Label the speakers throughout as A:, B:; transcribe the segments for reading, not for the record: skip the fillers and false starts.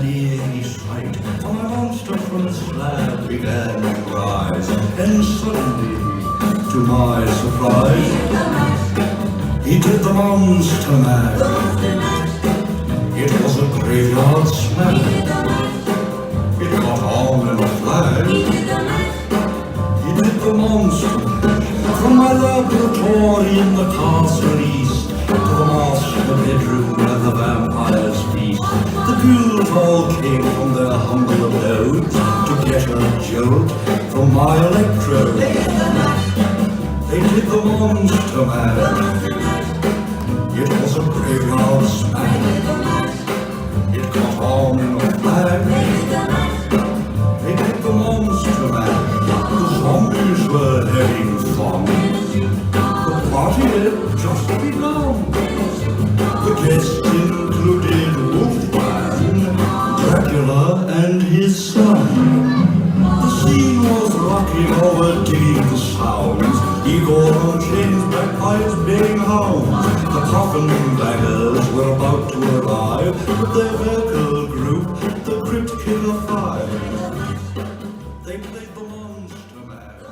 A: eerie sight, for my monster from the slab began to rise, and suddenly, to my surprise, he did the monster mash. It was a graveyard smash. It caught on in a flash. He did the monster mash. From my laboratory in the castle east to the master bedroom where the vampires feast, the ghouls all came from their humble abodes to get a jolt from my electrode. They did the monster mash. It was a graveyard smash. It caught on in a flash. They did the monster mash. The zombies were having fun. The party had just begun. The guests included Wolfman, Dracula, and his son. The scene was rocking over, digging the sounds. Igor on chains backed by his baying hounds. The coffin bangers were about to arrive with their vehicle group, the Crypt Killer 5. They played the Monster Mash.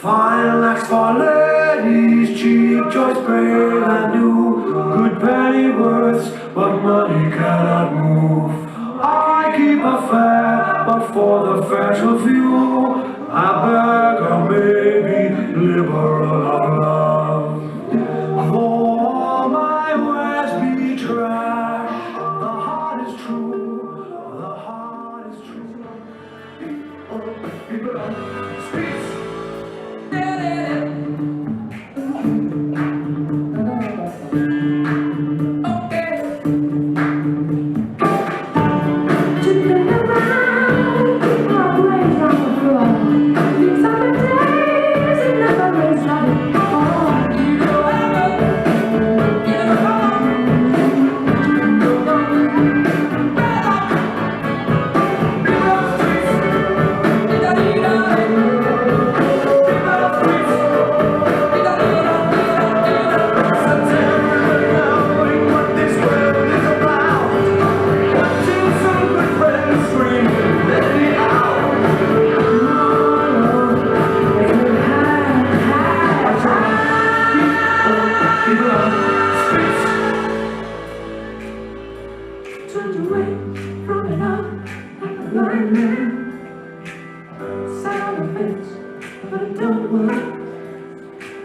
A: Fine acts for ladies, cheap choice, brave and new. Good pennyworths, but money cannot move. I keep a fare, but for the fragile few, I beg or maybe liberal of love. For all my wares be trash, the heart is true, the heart is true. People speaks.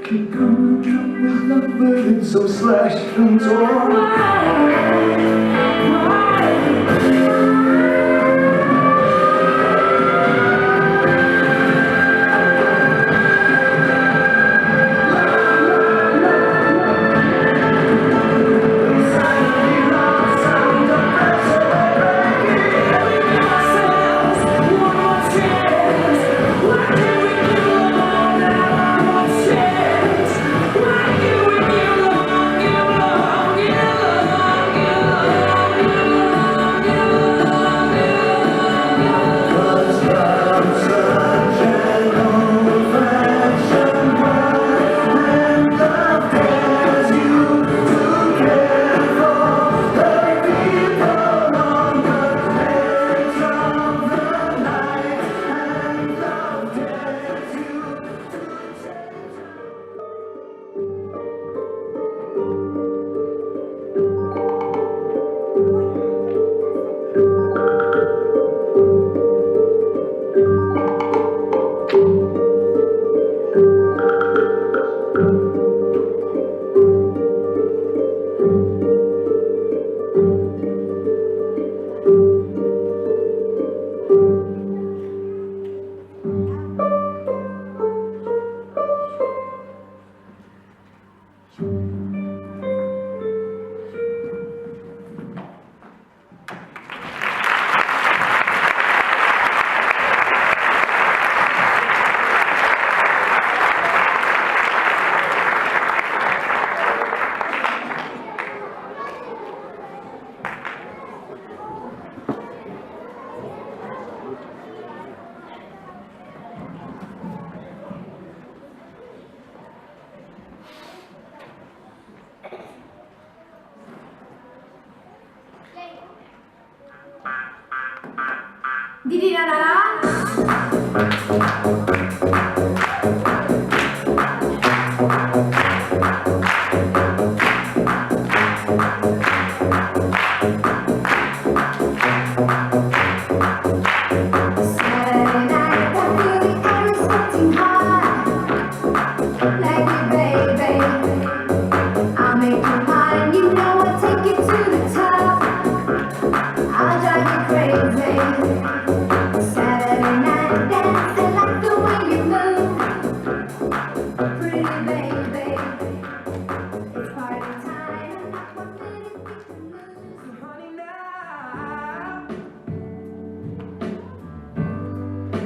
A: Keep coming up with love, but it's so slashed and torn.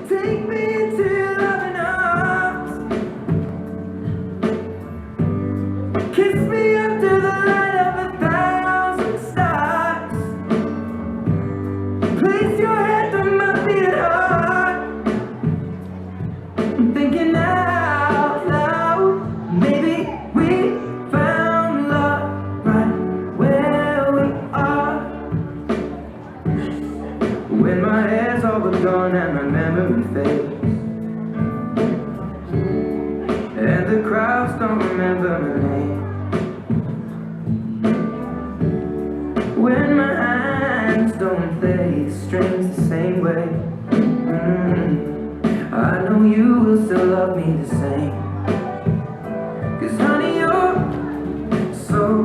B: Take me into your loving arms. Kiss me under the light of 1,000 stars. Place your hand on my beating heart. I'm thinking out loud. Maybe we found love right where we are. When my hair's all but gone and my memory fades, and the crowds don't remember my name. When my hands don't play strings the same way, I know you will still love me the same. 'Cause honey, your soul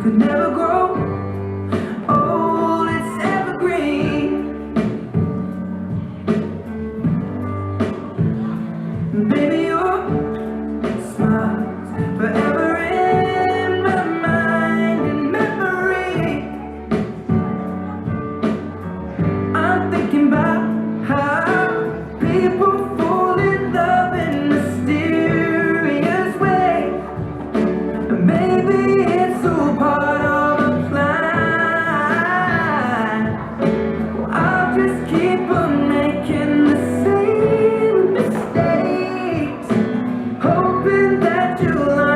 B: could never grow old, it's evergreen. Baby, your smile's forever in my mind and memory. I'm thinking about how people fall in love in mysterious ways. Maybe it's all part of a plan. Well, I'll just keep on making the same mistakes, hoping that you'll